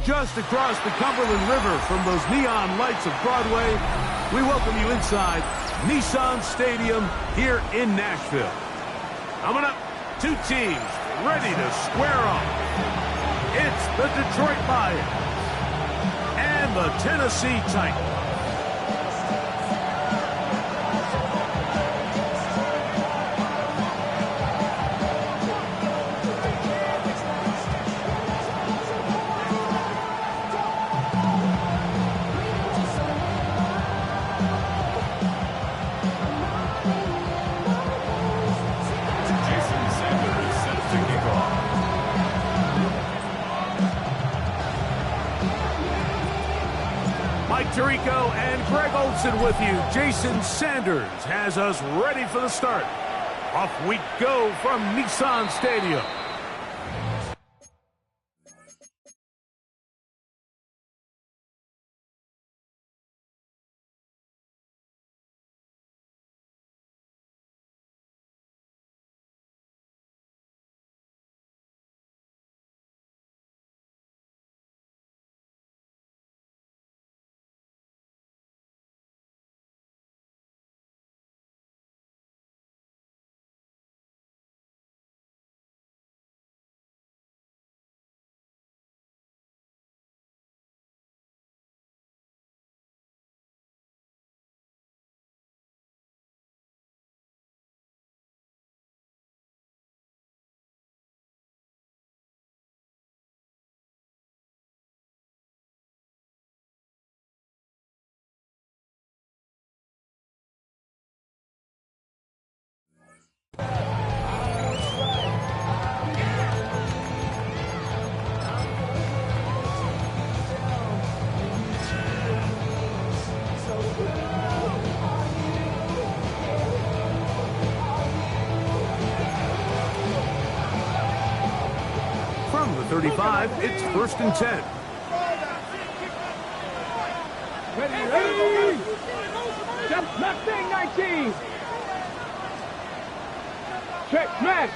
Just across the Cumberland River from those neon lights of Broadway, we welcome you inside Nissan Stadium here in Nashville. Coming up, two teams ready to square off. It's the Detroit Lions and the Tennessee Titans. Tirico and Greg Olson with you. Jason Sanders has us ready for the start. Off we go from Nissan Stadium. From the 35, it's 1st and 10. Ready! Jump, left thing, 19! Check smash!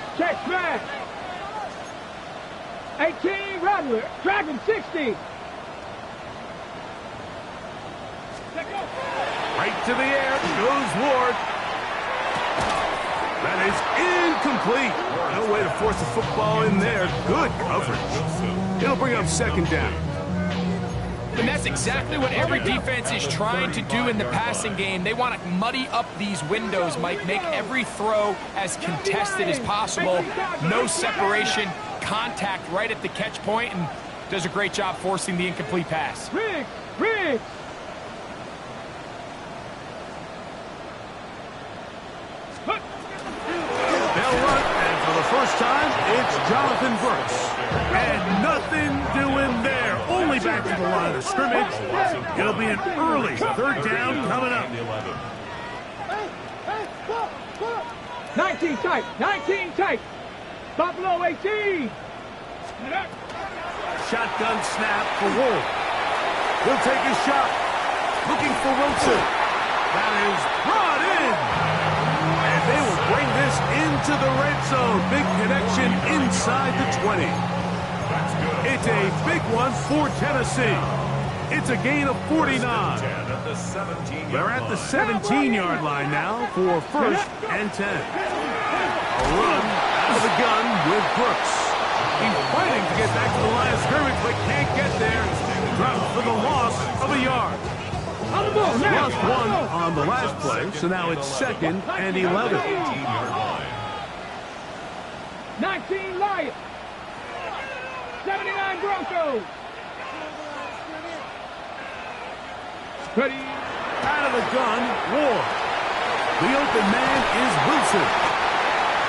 18, Rattler, Dragon 60! Right to the air goes Ward. That is incomplete. No way to force the football in there. Good coverage. It'll bring up 2nd down. And that's exactly what every defense is trying to do in the passing game. They want to muddy up these windows, Mike, make every throw as contested as possible. No separation, contact right at the catch point, and does a great job forcing the incomplete pass. Riggs! They'll run, and for the first time, it's Jonathan Brooks. And nothing doing there. Only back to the line of scrimmage. It'll be an early 3rd down coming up. 19 tight! Buffalo 18! Shotgun snap for Wolf. He'll take his shot. Looking for Wilson. That is brought in. And they will bring this into the red zone. Big connection inside the 20. It's a big one for Tennessee. It's a gain of 49. They're at the 17-yard line now for 1st and 10. A run out of the gun with Brooks. He's fighting to get back to the line of scrimmage, but can't get there. Dropped for the loss of a yard. Lost 1 on the last play, so now it's 2nd and 11. 19 Lions! 79 Broncos! Ready? Out of the gun, Ward. The open man is Wilson.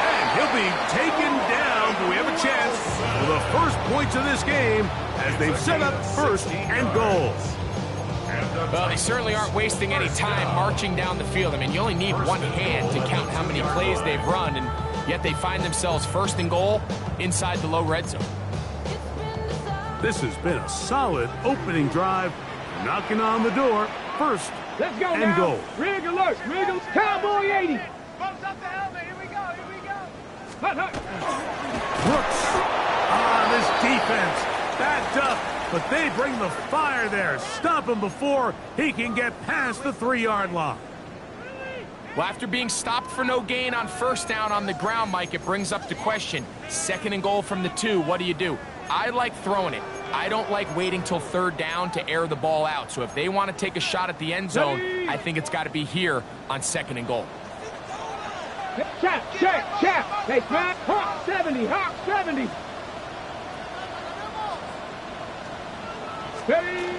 And he'll be taken down. Do we have a chance for the first points of this game as they've set up 1st and goal? Well, they certainly aren't wasting any time marching down the field. I mean, you only need one hand to count how many plays they've run, and yet they find themselves first and goal inside the low red zone. This has been a solid opening drive, knocking on the door, first Let's go and now. goal. Rig alert. Rig alert. Cowboy 80. Bumps up the helmet. Here we go. Here we go. Hut, hut. Brooks on this defense, backed up, but they bring the fire there. Stop him before he can get past the 3-yard line. Well, after being stopped for no gain on first down on the ground, Mike, it brings up the question. Second and goal from the 2, what do? I like throwing it. I don't like waiting till third down to air the ball out. So if they want to take a shot at the end zone, I think it's got to be here on second and goal. Chap, check. Hey, Brad. Hawk 70. Hawk 70. Ready.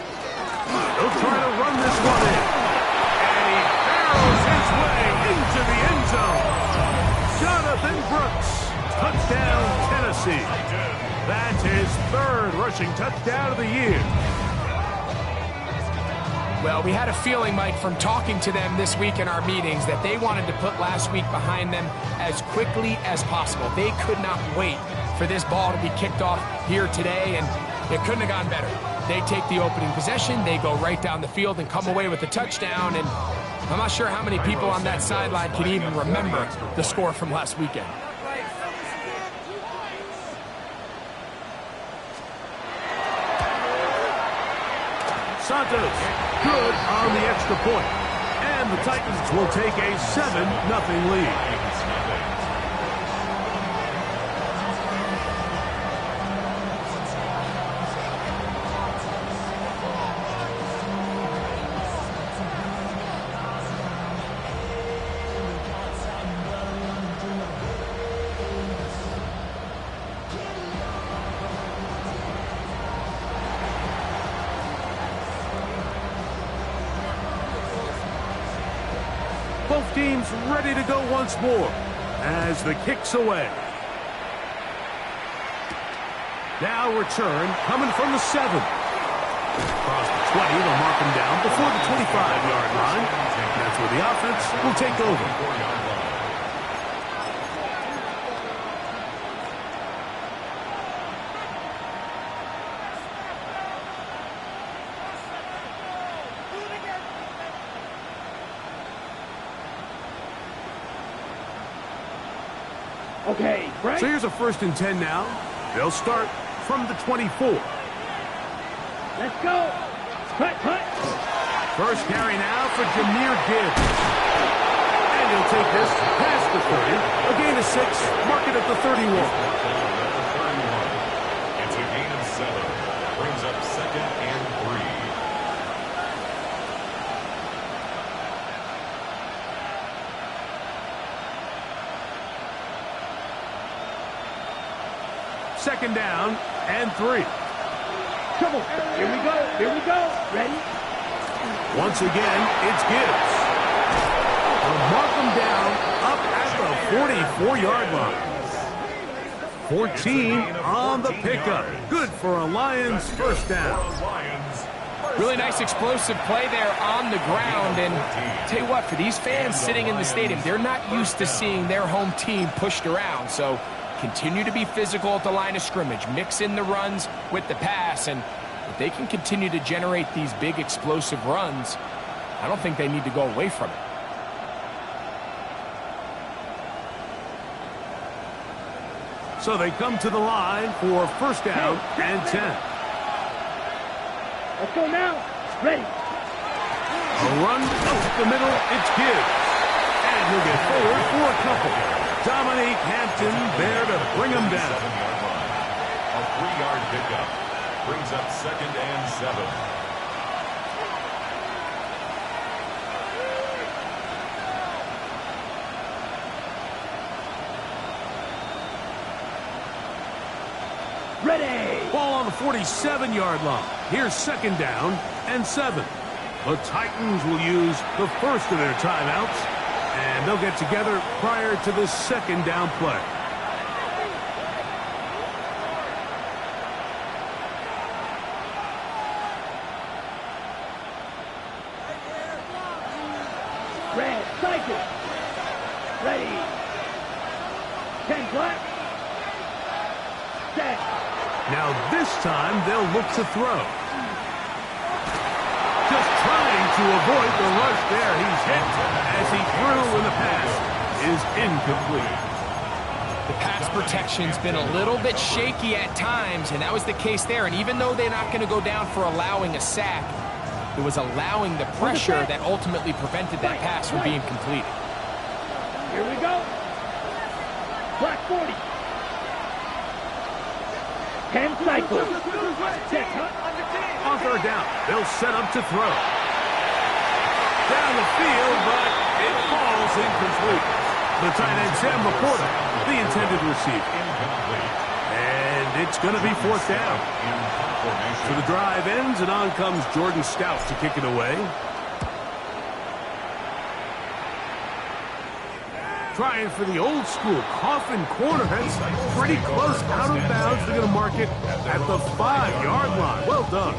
They'll try to run this one in. And he barrels his way into the end zone. Jonathan Brooks, touchdown Tennessee. That's his 3rd rushing touchdown of the year. Well, we had a feeling, Mike, from talking to them this week in our meetings that they wanted to put last week behind them as quickly as possible. They could not wait for this ball to be kicked off here today, and it couldn't have gone better. They take the opening possession, they go right down the field and come away with a touchdown, and I'm not sure how many people on that sideline can even remember the score from last weekend. Santos, good on the extra point. And the Titans will take a 7-0 lead. Both teams ready to go once more as the kick's away. Now return coming from the 7. Across the 20, they'll mark him down before the 25-yard line. That's where the offense will take over. Okay, break. So here's a 1st and 10 now. They'll start from the 24. Let's go. Hut. First carry now for Jahmyr Gibbs. And he'll take this past the 30. A gain of 6. Mark it at the 31. It's a gain of 7. Brings up 2nd and 3. Second down and 3. Come on. Here we go. Ready? Once again, it's Gibbs. They'll mark him down up at the 44-yard line. 14 on the pickup. Good for a Lions first down. Really nice explosive play there on the ground, and tell you what, for these fans sitting in the stadium, they're not used to seeing their home team pushed around, so continue to be physical at the line of scrimmage, mix in the runs with the pass, and if they can continue to generate these big explosive runs, I don't think they need to go away from it. So they come to the line for first down and 10. Let's go now. Ready. A run up the middle, it's Gibbs. And he'll get forward for a couple. Dominique Hampton there to bring him down. A 3-yard pickup. Brings up 2nd and 7. Ready. Ball on the 47-yard line. Here's second down and 7. The Titans will use the first of their timeouts, and they'll get together prior to this second down play. 10 flat. Set. Now this time they'll look to throw. Just trying to avoid the rush there. He's hit as he threw and the pass is incomplete. The pass protection's been a little bit shaky at times, and that was the case there. And even though they're not going to go down for allowing a sack, it was allowing the pressure that ultimately prevented that pass from being completed. Here we go. Black 40. 10 cycles. Check, huh? On third down, they'll set up to throw. Down the field, but it falls incomplete. The tight end, Sam Laporta, the intended receiver. And it's going to be fourth down. So the drive ends, and on comes Jordan Stout to kick it away. Trying for the old school coffin corner. That's pretty close out of bounds. They're going to mark it at the 5-yard line. Well done.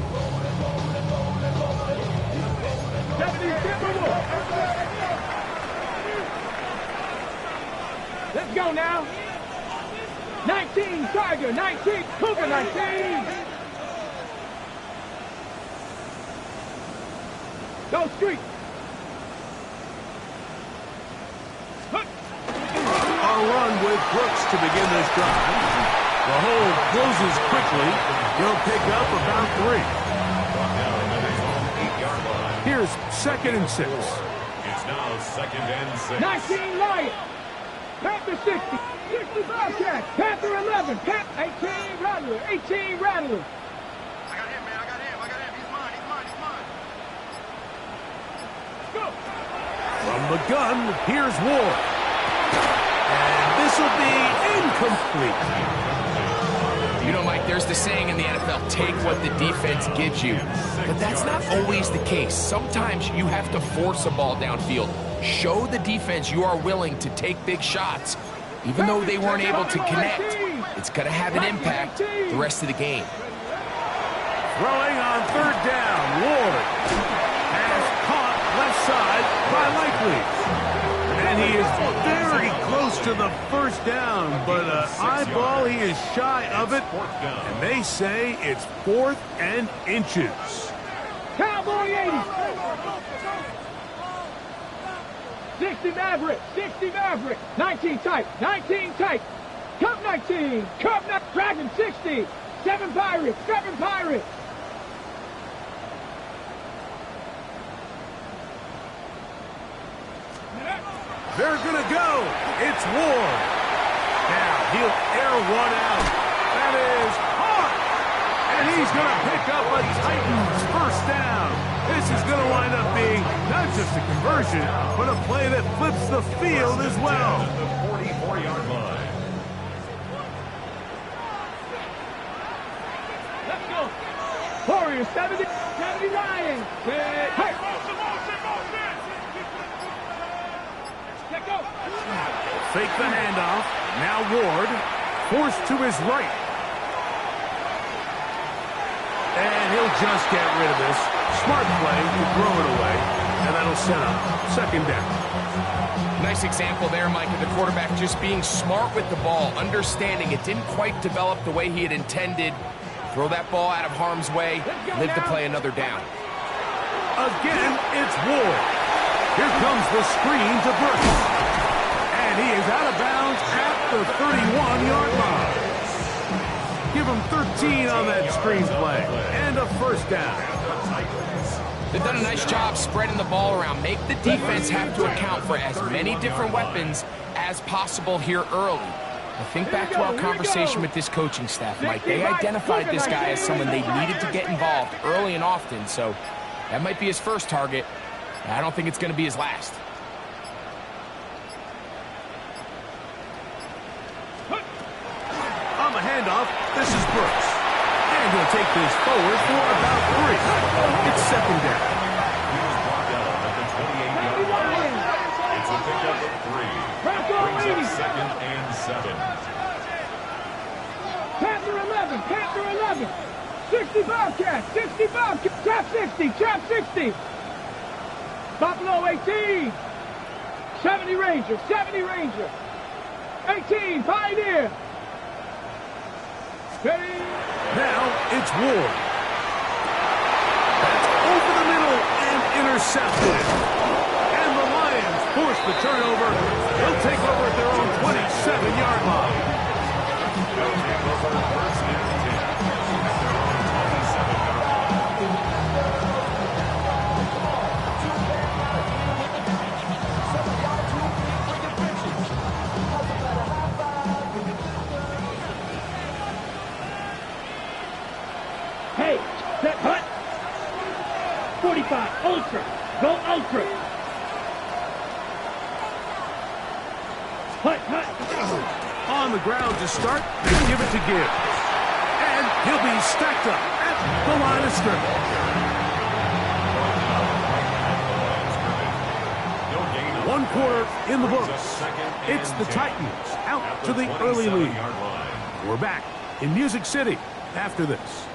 Let's go now. 19, Tiger, 19, Cougar, 19. Go street. A run with Brooks to begin this drive. The hold closes quickly. He'll pick up about 3. Here's 2nd and 6. It's now 2nd and 6. 19 Lions. Panther 60. 65 Cats. Panther 11. 18 Rattler. 18 Rattler. I got him, man. I got him. He's mine. Go. From the gun, here's Ward. And this will be incomplete. You know, Mike, there's the saying in the NFL, take what the defense gives you. But that's not always the case. Sometimes you have to force a ball downfield. Show the defense you are willing to take big shots. Even though they weren't able to connect, it's going to have an impact the rest of the game. Throwing on third down, Ward. Pass caught left side by Likely. And he is very close to the first down, but eyeball, he is shy of it. And they say it's 4th and inches. Cowboy 80. 60 Maverick. 60 Maverick. 19 tight. 19 tight. Cup 19. Cup 19. Dragon 60. 7 Pirates. 7 Pirates. They're going to go. It's Ward. Now he'll air one out. That is hard. And he's going to pick up a Titans first down. This is going to wind up being not just a conversion, but a play that flips the field as well. The 44-yard line. Let's go. Warriors 70 Lions. Hey. Fake the handoff. Now Ward forced to his right. And he'll just get rid of this. Smart play to throw it away. And that'll set up 2nd down. Nice example there, Mike, of the quarterback just being smart with the ball, understanding it didn't quite develop the way he had intended. Throw that ball out of harm's way, live to play another down. Again, it's Ward. Here comes the screen to Brooks. And he is out of bounds at the 31-yard line. Give him 13 on that screen play. And a first down. They've done a nice job spreading the ball around. Make the defense have to account for as many different weapons as possible here early. I think back to our conversation with this coaching staff, Mike. They identified this guy as someone they needed to get involved early and often, so that might be his first target. I don't think it's going to be his last. On the handoff, this is Brooks. And he'll take this forward for about 3. It's 2nd down. He was brought down at the 28-yard line. It's a pickup of 3. Brings up 2nd and 7. Panther 11. Panther 11. 65 Cats. 65 Cats. Trap 60. Trap 60. Buffalo 18. 70 Ranger. 70 Ranger. 18, Pioneer. Ready? Now it's Ward. That's over the middle and intercepted. And the Lions force the turnover. They'll take over at their own 27-yard line. They'll take over first and 10 at their own 27-yard Hey, set, hut. 45, ultra. Go ultra. Hut, hut. On the ground to start, they give it to Gibbs. And he'll be stacked up at the line of scrimmage. One quarter in the books. It's the Titans out to the early lead. We're back in Music City after this.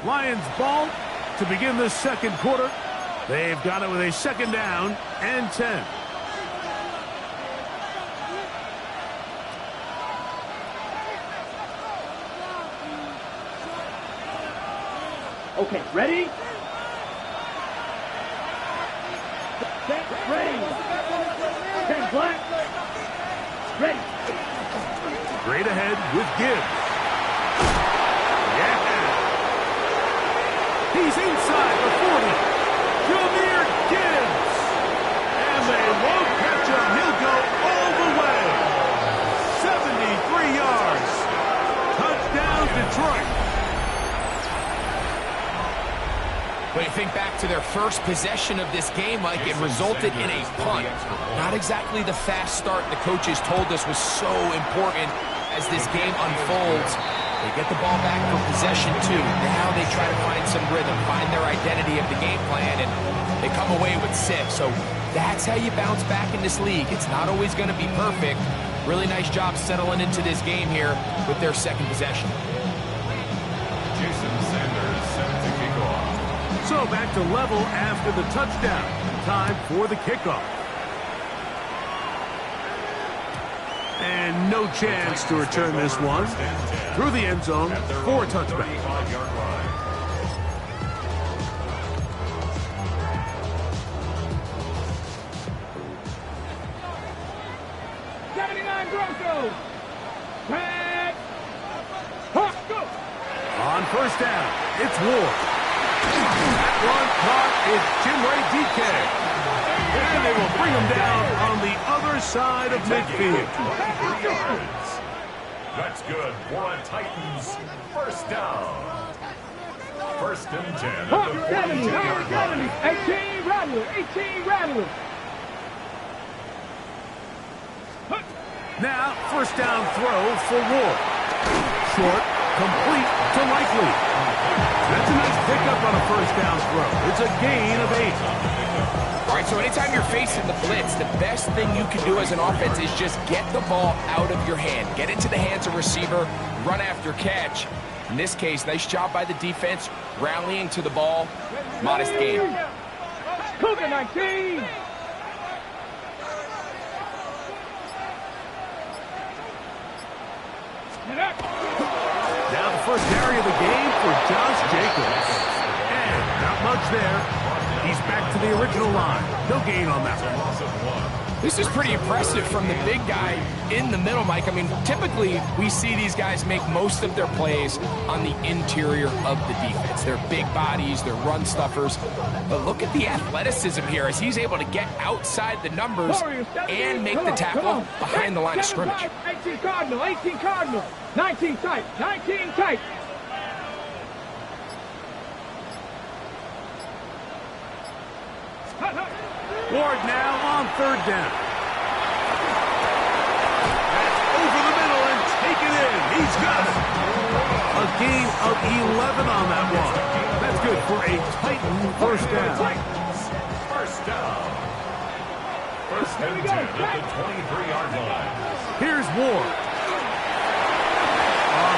Lions ball to begin the second quarter. They've got it with a second down and 10. Okay, ready? Set, ready. 10 black. Ready. Straight ahead with Gibbs. Yeah. He's inside the 40. Jahmyr Gibbs. And they won't catch him. He'll go all the way. 73 yards. Touchdown, Detroit. When you think back to their first possession of this game, Mike, it resulted in a punt. Not exactly the fast start the coaches told us was so important as this game unfolds. They get the ball back for possession two. Now they try to find some rhythm, find their identity of the game plan, and they come away with 6. So that's how you bounce back in this league. It's not always going to be perfect. Really nice job settling into this game here with their second possession. Jason Sanders set to kick off. So back to level after the touchdown. Time for the kickoff. And no chance to return this one. Through the end zone for a touchback. 35-yard line. 79 Broncos. Back. Hawk, go. On first down, it's Ward. That one caught is Jimray DK. And they will bring him down on the other side of midfield. That's good for a Titans first down. First and 10 at Hawk, the 70, 42-yard line. 18 Rattler, 18 Rattler. Now, first down throw for Ward. Short, complete to Likely. That's a nice pickup on a first down throw. It's a gain of 8. All right, so anytime you're facing the blitz, the best thing you can do as an offense is just get the ball out of your hand. Get into the hands of receiver, run after catch. In this case, nice job by the defense, rallying to the ball. Modest gain. Cougar 19. Now the first carry of the game for Josh Jacobs. And not much there. He's back to the original line. No gain on that one. This is pretty impressive from the big guy in the middle, Mike. I mean, typically we see these guys make most of their plays on the interior of the defense. They're big bodies, they're run stuffers. But look at the athleticism here as he's able to get outside the numbers and make the tackle behind the line of scrimmage. 18 Cardinal, 18 Cardinal. 19 tight, 19 tight. Ward now on third down. That's over the middle and taken in. He's got it. A gain of 11 on that one. That's good for a Titan first down. First down. First and 10 at the 23-yard line. Here's Ward.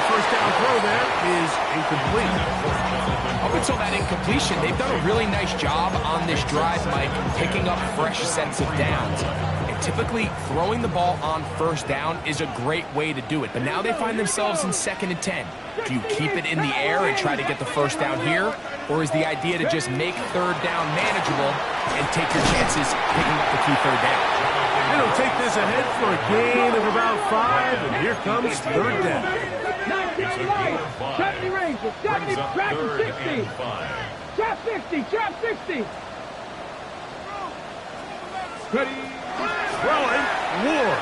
First down throw there is incomplete. Up until that incompletion, they've done a really nice job on this drive, Mike, picking up fresh sets of downs. If And typically, throwing the ball on first down is a great way to do it. But now they find themselves in 2nd and 10. Do you keep it in the air and try to get the first down here? Or is the idea to just make 3rd down manageable and take your chances picking up the key 3rd down? It'll take this ahead for a gain of about 5, and here comes 3rd down. 19 right, 70 Rangers, 70, track 60. Trap 60, trap 60. Ready, throwing, Ward.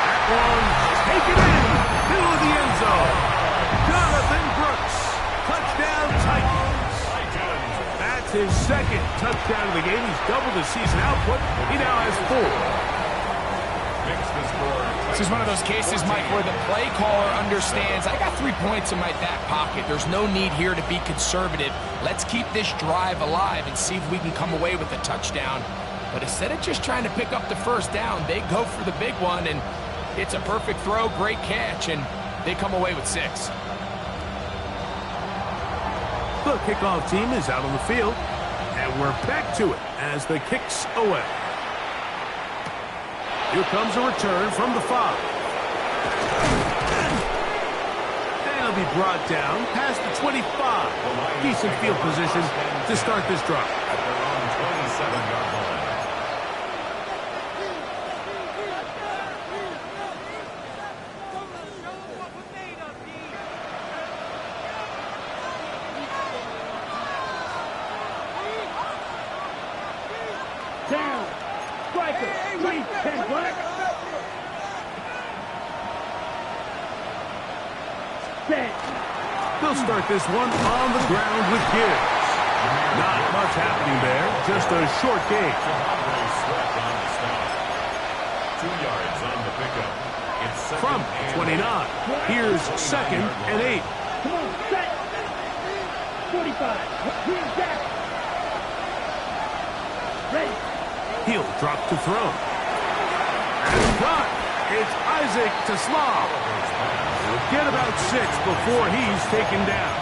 That one, take it in, middle of the end zone. Jonathan Brooks, touchdown Titans. That's his 2nd touchdown of the game. He's doubled his season output. He now has 4. This is one of those cases, Mike, where the play caller understands, I got 3 points in my back pocket. There's no need here to be conservative. Let's keep this drive alive and see if we can come away with a touchdown. But instead of just trying to pick up the first down, they go for the big one, and it's a perfect throw, great catch, and they come away with 6. The kickoff team is out on the field, and we're back to it as the kick's away. Here comes a return from the 5. And he'll be brought down past the 25. Decent field position to start this drive. At their own 27-yard line. Down. Striker. 10 black. Set. They'll start this one on the ground with Gibbs. Not much happening there. Just a short gain. Swept on the stop. 2 yards on the pickup. It's From 29. Here's 2nd and 8. Come on, set. 45. Here's that. Ready. He'll drop to throw. And cut. It's Isaac to Slav. He'll get about 6 before he's taken down.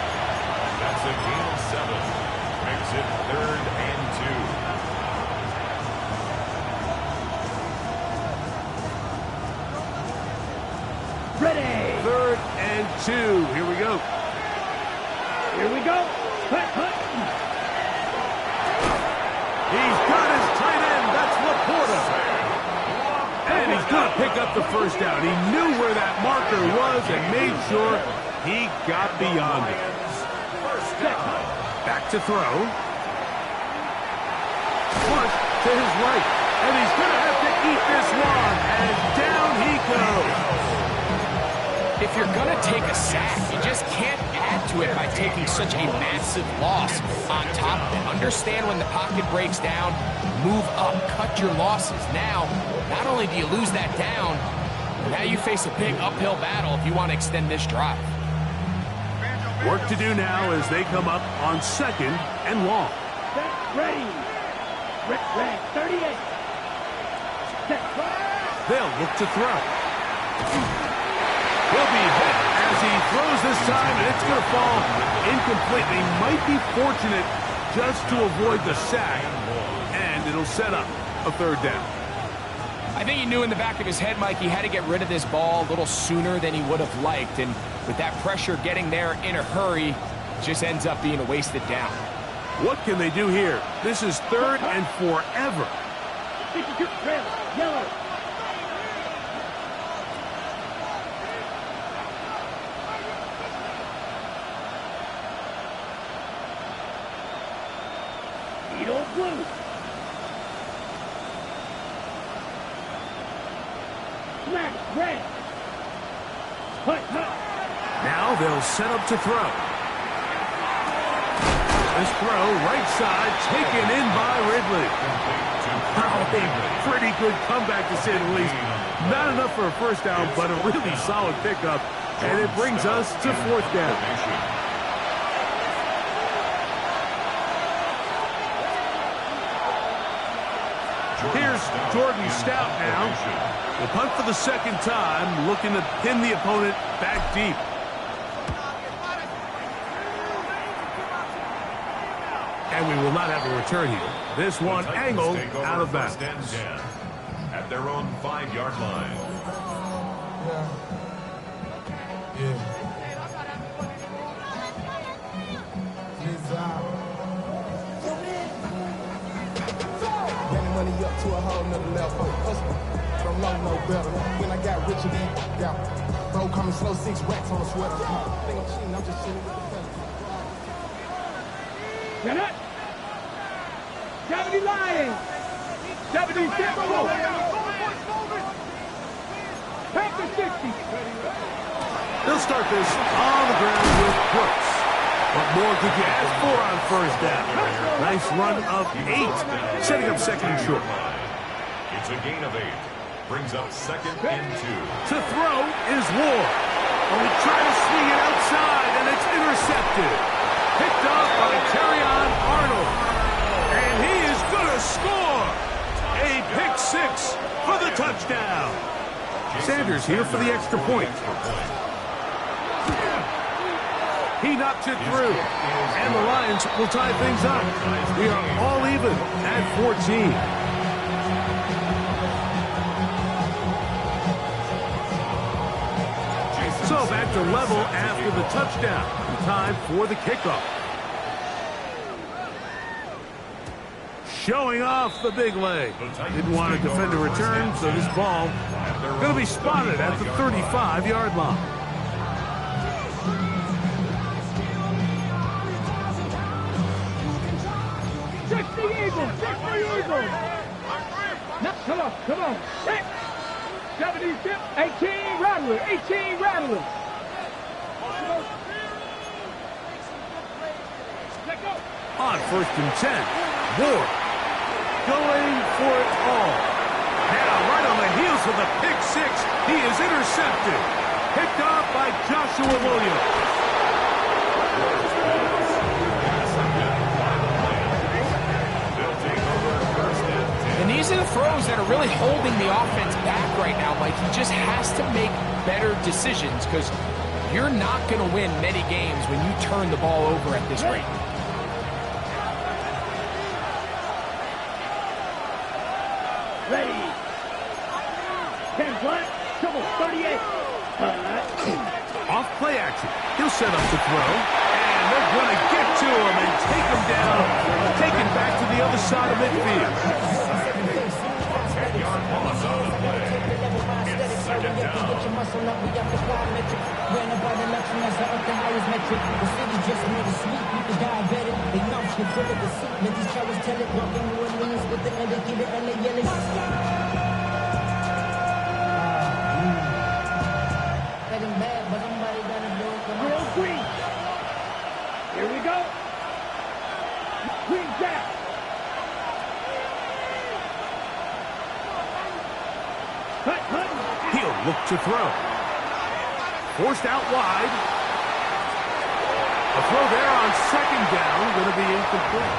That's a gain of 7. Makes it 3rd and 2. Ready. 3rd and 2. Here we go. Here we go. Hut, hut. He's got his tight end. That's Laporta. And he's going to pick up the first down. He knew where that marker was and made sure he got beyond it. Back to throw. Push to his right. And he's going to have to eat this one. And down he goes. If you're going to take a sack, you just can't add to it by taking such a massive loss on top of it. Understand when the pocket breaks down, move up, cut your losses. Now, not only do you lose that down, now you face a big uphill battle if you want to extend this drive. Work to do now as they come up on 2nd and long. Set. Ready. Ready. 38. Set. They'll look to throw. He'll be hit as he throws this time, and it's going to fall incomplete. He might be fortunate just to avoid the sack, and it'll set up a 3rd down. I think he knew in the back of his head, Mike, he had to get rid of this ball a little sooner than he would have liked, and with that pressure getting there in a hurry, it just ends up being a wasted down. What can they do here? This is 3rd and forever. Red. Yellow. Blue. Smack. Red. Hut, hut. Now they'll set up to throw. This throw, right side, taken in by Ridley. Oh, a pretty good comeback to say the least. Not enough for a first down, but a really solid pickup. And it brings us to 4th down. Here's Jordan Stout now. Will punt for the 2nd time, looking to pin the opponent back deep. And we will not have a return here. This one The Titans angled take over out of first bounds. and 10 at their own 5-yard line. Money up to a whole nother level. Don't know no better. When I got rich again, got bro coming slow, 6 racks on a sweater. Think I'm cheating, I'm just chilling with the fellas. Get it. 70 Lions. 70 Timberwolves. Panther 60. They'll start this on the ground with Brooks. What more could you ask for on first down? Nice run of 8, setting up second and short. It's a gain of 8. Brings up second and 2. To throw is Ward. Oh, he tried to swing it outside, and it's intercepted. Picked off by Terrion Arnold. And he is going to score. A pick 6 for the touchdown. Sanders here for the extra point. He knocks it through, and the Lions will tie things up. We are all even at 14. So back to level after the touchdown. Time for the kickoff. Showing off the big leg. Didn't want to defend a return, so this ball going to be spotted at the 35-yard line. Come on, come on. 18 Rattler, 18 Rattler. On first and 10, Ward going for it all. Now right on the heels of the pick 6, he is intercepted. Picked off by Joshua Williams. These are the throws that are really holding the offense back right now, Mike. He just has to make better decisions because you're not going to win many games when you turn the ball over at this rate. Ready. 10 flat. Double 38. Off play action. He'll set up the throw. And they're going to get to him and take him down. Taken back to the other side of midfield. Real green. Here we go. Green jack. He'll look to throw. Forced out wide. A throw there on second down, going to be incomplete.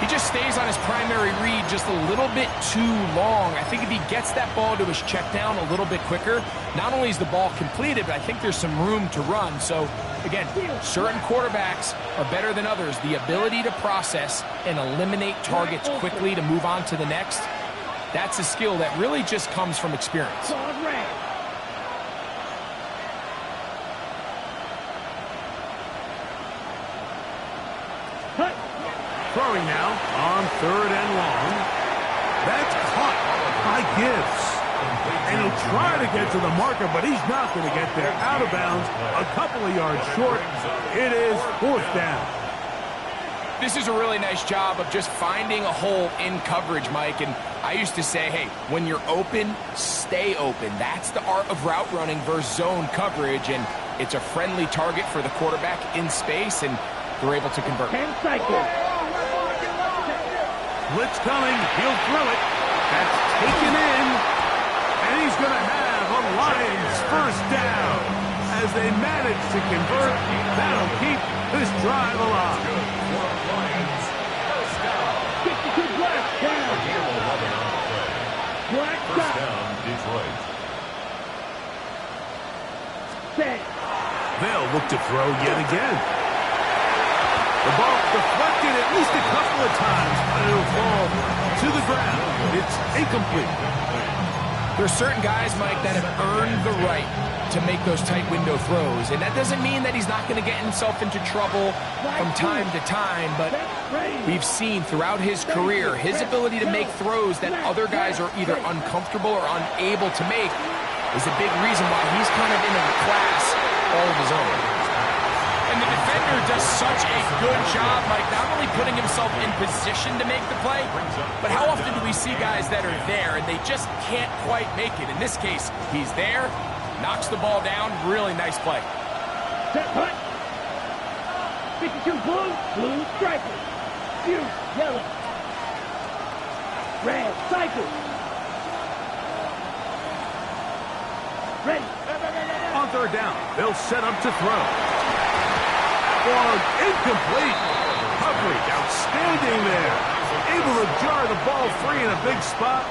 He just stays on his primary read just a little bit too long. I think if he gets that ball to his check down a little bit quicker, not only is the ball completed, but I think there's some room to run. So, again, certain quarterbacks are better than others. The ability to process and eliminate targets quickly to move on to the next, that's a skill that really just comes from experience. Throwing now on third and long. That's caught by Gibbs. And he'll try to get to the marker, but he's not going to get there. Out of bounds, a couple of yards short. It is fourth down. This is a really nice job of just finding a hole in coverage, Mike. And I used to say, hey, when you're open, stay open. That's the art of route running versus zone coverage. And it's a friendly target for the quarterback in space, and they're able to convert. 10 seconds. Blitz coming. He'll throw it. That's taken in. And he's going to have a Lions first down. As they manage to convert, that'll keep this drive alive. 52 black down. Black First down. down, Detroit. Set. They'll look to throw yet again. The ball deflected at least a couple of times, but it'll fall to the ground. It's incomplete. There's certain guys, Mike, that have earned the right to make those tight window throws, and that doesn't mean that he's not going to get himself into trouble from time to time, but we've seen throughout his career his ability to make throws that other guys are either uncomfortable or unable to make is a big reason why he's kind of in a class all of his own. And the defender does such a good job, Mike, not only putting himself in position to make the play, but how often do we see guys that are there and they just can't quite make it? In this case, he's there, knocks the ball down, really nice play. Set punt. 52 blue, blue striker. Blue, yellow. Red, cycle. Ready. On third down, they'll set up to throw. One incomplete. Coverage outstanding there. Able to jar the ball free in a big spot.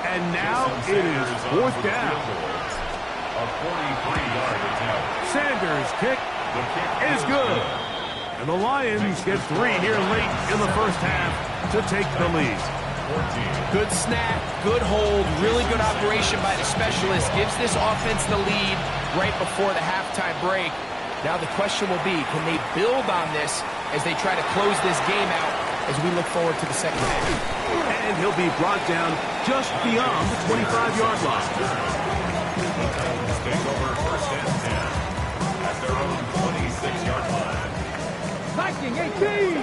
And now it is fourth down. A 43-yard attempt. Sanders' kick is good. And the Lions get 3 here late in the first half to take the lead. Good snap, good hold, really good operation by the specialist. Gives this offense the lead right before the halftime break. Now the question will be, can they build on this as they try to close this game out as we look forward to the second half? And he'll be brought down just beyond the 25-yard line. Take over first and 10 at their own 26-yard line. Viking 18.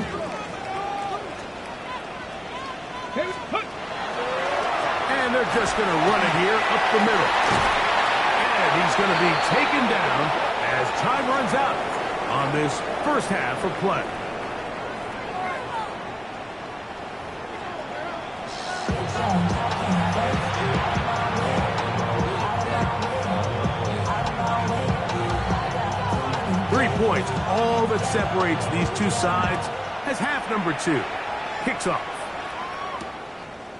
And they're just going to run it here up the middle. And he's going to be taken down as time runs out on this first half of play. Points, all that separates these two sides as half number 2 kicks off.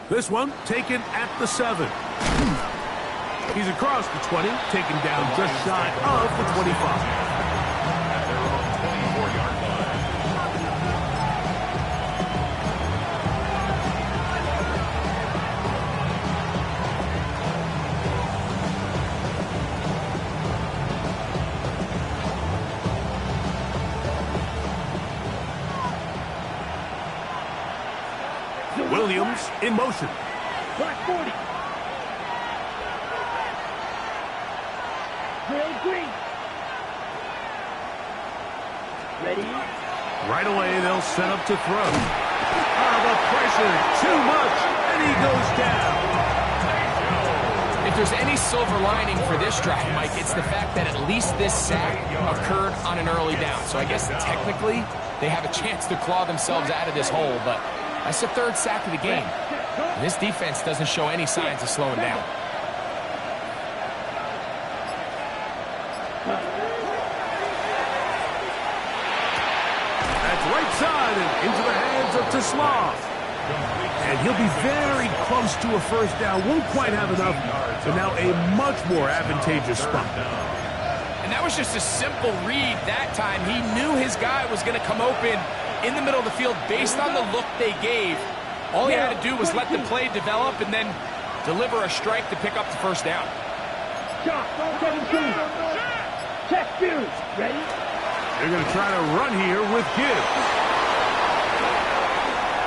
This one taken at the 7. He's across the 20, taken down just shy of the 25. At their own 24-yard line. Williams in motion. Black 40. Gray green. Ready? Right away, they'll set up to throw. The pressure, too much, and he goes down. If there's any silver lining for this drive, Mike, it's the fact that at least this sack occurred on an early down. So I guess technically they have a chance to claw themselves out of this hole, but that's the 3rd sack of the game. And this defense doesn't show any signs of slowing down. That's right side and into the hands of Tesla. And he'll be very close to a first down. Won't quite have enough, but now a much more advantageous spot. And that was just a simple read that time. He knew his guy was going to come open in the middle of the field based on the look they gave. All he had to do was let the play develop and then deliver a strike to pick up the first down. Shot, 17. Check two. Ready? They're going to try to run here with Gibbs.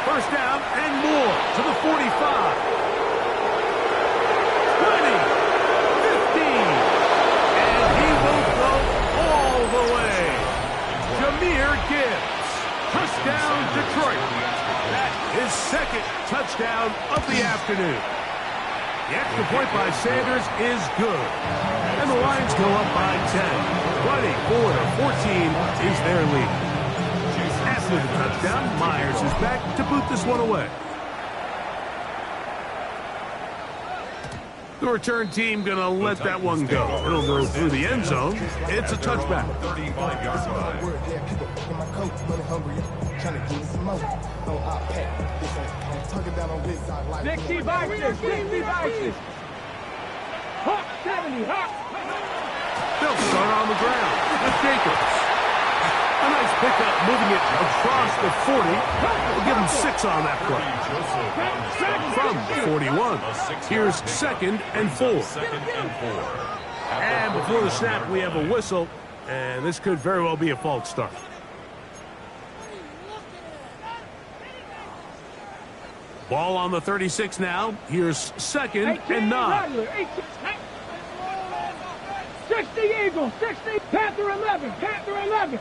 First down and more to the 45. 20. 15. And he will go all the way. Jahmyr Gibbs. Touchdown, Detroit. That is 2nd touchdown of the afternoon. The extra point by Sanders is good. And the Lions go up by 10. 24-14 is their lead. After the touchdown, Myers is back to boot this one away. The return team going to let that one go. It'll go through the end zone. It's a touchback. 35-yard line. 60 boxes, 60 boxes. Hawk 70, Hawk. They'll start on the ground with Jacobs. A nice pickup, moving it across the 40. We'll give him 6 on that play. From the 41, here's 2nd and 4. And before the snap, we have a whistle, and this could very well be a false start. Ball on the 36 now. Here's 2nd and 9. 60 Eagles, 60 Panther 11, Panther 11.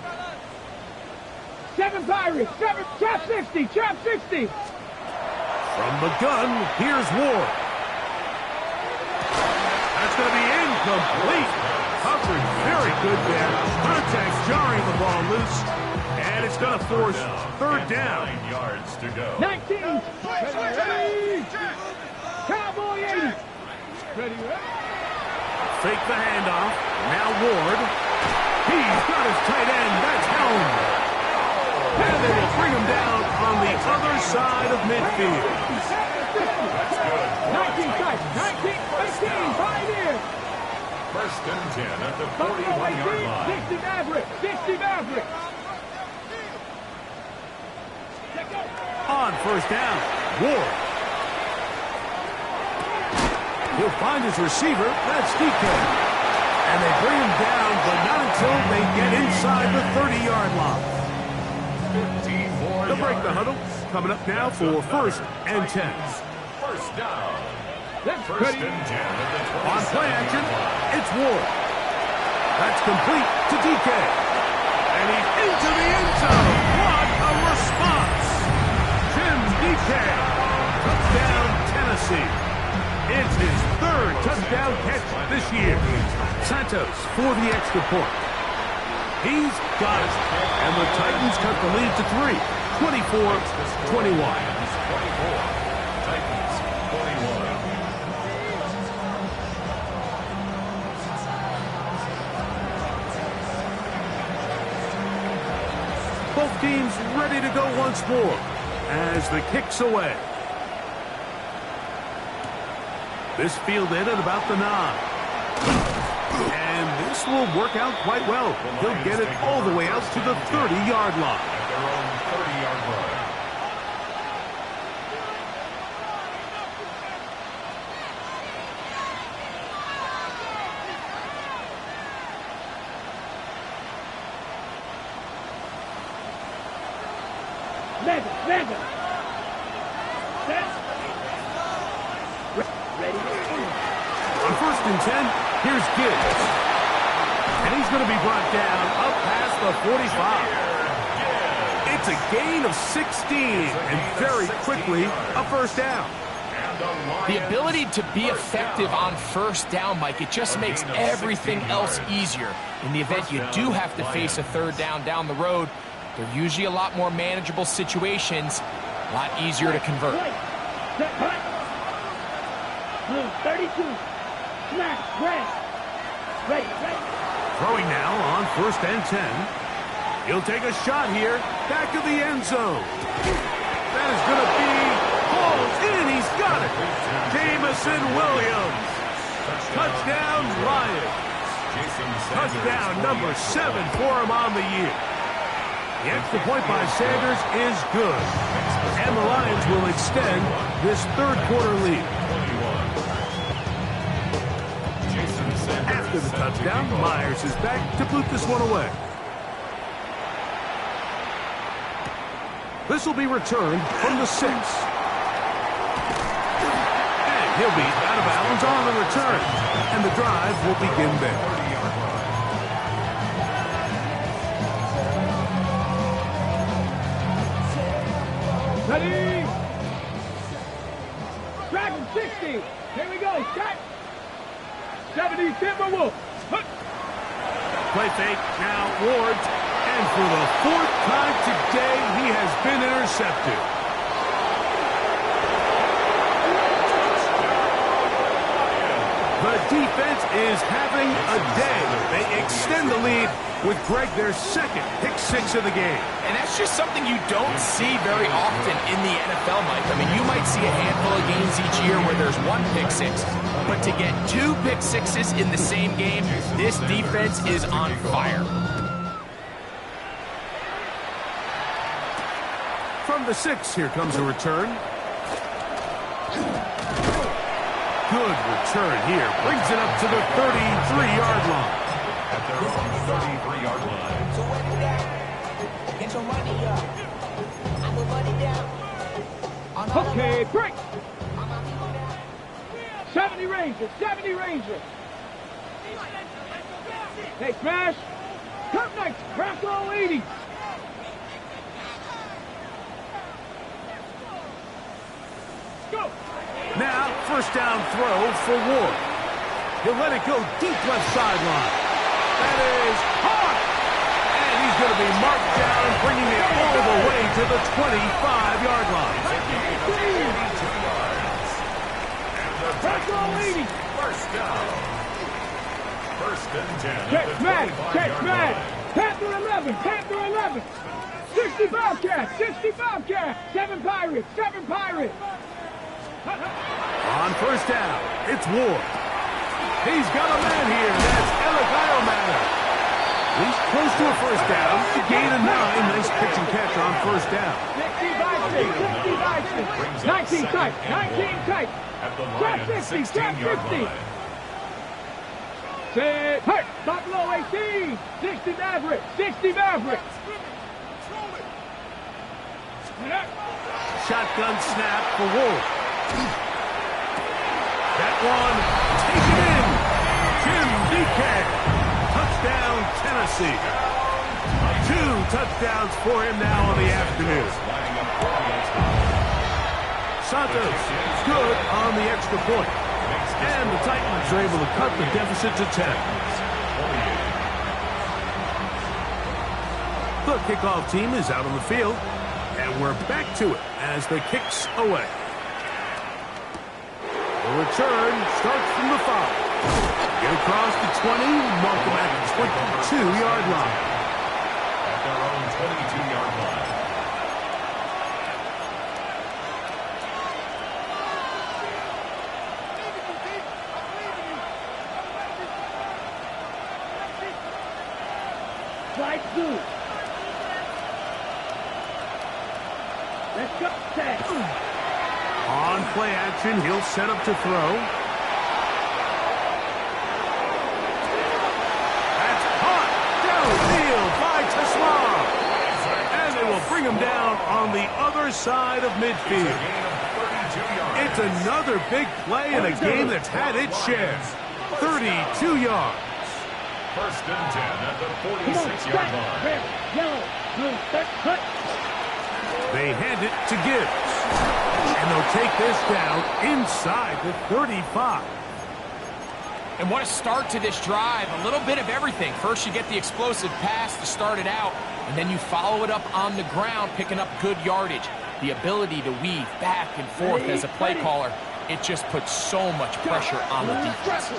7 Pirates, 7 Trap 60, Trap 60. From the gun, here's Ward. That's going to be incomplete. Coverage very good there. Contact jarring the ball loose. And it's going to force 3rd down. 9 yards to go. 19. Ready. Cowboy 80. Ready. Fake the handoff. Now Ward. He's got his tight end. That's Helm. And they will bring him down on the other side of midfield. 19 tight. 19, 18, Pioneer. 1st and 10 at the 41-yard line. 60 Maverick, 60 Maverick. On 1st down, Ward. He'll find his receiver. That's DK. And they bring him down, but not until they get inside the 30-yard line. 54 They'll break the huddle. Coming up now for 1st and 10. 1st down. That's 1st and 10 at the 27. On play action, it's Ward. That's complete to DK. And he's into the end zone. What a response. Jim DK. Touchdown, Tennessee. It's his 3rd touchdown catch this year. Santos for the extra point. He's got it. And the Titans cut the lead to 3. 24-21. 24. Titans 21. Both teams ready to go once more as the kick's away. This fielded at about the 9. And this will work out quite well. He'll get it all the way out to the 30-yard line. At their own 30-yard line. Mega. Set. Ready. On 1st and 10, here's Gibbs. And he's going to be brought down up past the 45. It's a gain of 16, and very quickly a 1st down. The ability to be effective on 1st down, Mike, it just makes everything else easier. In the event you do have to face a 3rd down the road, they're usually a lot more manageable situations, a lot easier to convert. Set, hut. Blue, 32. Smash, red. Ready. Throwing now on 1st and 10. He'll take a shot here, back of the end zone. That is going to be hauled in. He's got it. Jameson Williams. Touchdown, Lions. Touchdown number 7 for him on the year. The extra point by Sanders is good. And the Lions will extend this 3rd quarter lead. After the touchdown, Myers is back to boot this one away. This will be returned from the 6. And he'll be out of bounds on the return. And the drive will begin there. Ready. Dragon 60. Here we go. Set. 70 Timberwolves. Play fake, now Ward. And for the 4th time today, he has been intercepted. The defense is having a day. They extend the lead with Greg their 2nd pick-6 of the game. And that's just something you don't see very often in the NFL, Mike. I mean, you might see a handful of games each year where there's 1 pick-6. But to get 2 pick-6s in the same game, this defense is on fire. From the 6, here comes a return. Good return here. Brings it up to the 33-yard line. At their own 33-yard line. So what is that? Get your money up. I put money down. Okay, break. I'm out people down. 70 Rangers, 70 Rangers. Hey, smash. Cup Knights, crack all 80. Go. Now, first down throw for Ward. He'll let it go deep left sideline. That is hard. And he's going to be marked down, bringing it all the way to the 25-yard line. Crack all 80. First down. First and 10. Catch man, catch man. Panther 11, Panther 11. 60 Bobcats, 60 Bobcats. 7 Pirates, 7 Pirates. On first down, it's Ward. He's got a man here. That's Elikyle Matter. He's close to a first down. Gain of 9. Nice pitch and catch on first down. 60 Bobcats, 60 Bobcats. 19 tight, 19 tight. At the Trap line, 50, trap 16-yard 50. line. Set, hurt, top low 18. 60 Mavericks, 60 Mavericks. Shotgun snap for Ward. That one taken in. Jim DK. Touchdown, Tennessee. 2 touchdowns for him now on the afternoon. Lining up for the extra point. Santos good on the extra point. And the Titans are able to cut the deficit to 10. The kickoff team is out on the field. And we're back to it as the kick's away. The return starts from the 5. Get across the 20, mark them at the 22-yard line. At their own 22-yard line. Slide through. Let's go. Set. On play action, he'll set up to throw. That's caught downfield by Tesla. And they will bring him down on the other side of midfield. It's another big play in a game that's had its share. 32 yards. First and 10 at the 46-yard line. Red, yellow, blue, set, cut. They hand it to Gibbs. And they'll take this down inside the 35. And what a start to this drive. A little bit of everything. First, you get the explosive pass to start it out, and then you follow it up on the ground, picking up good yardage. The ability to weave back and forth as a play caller, it just puts so much pressure on the defense.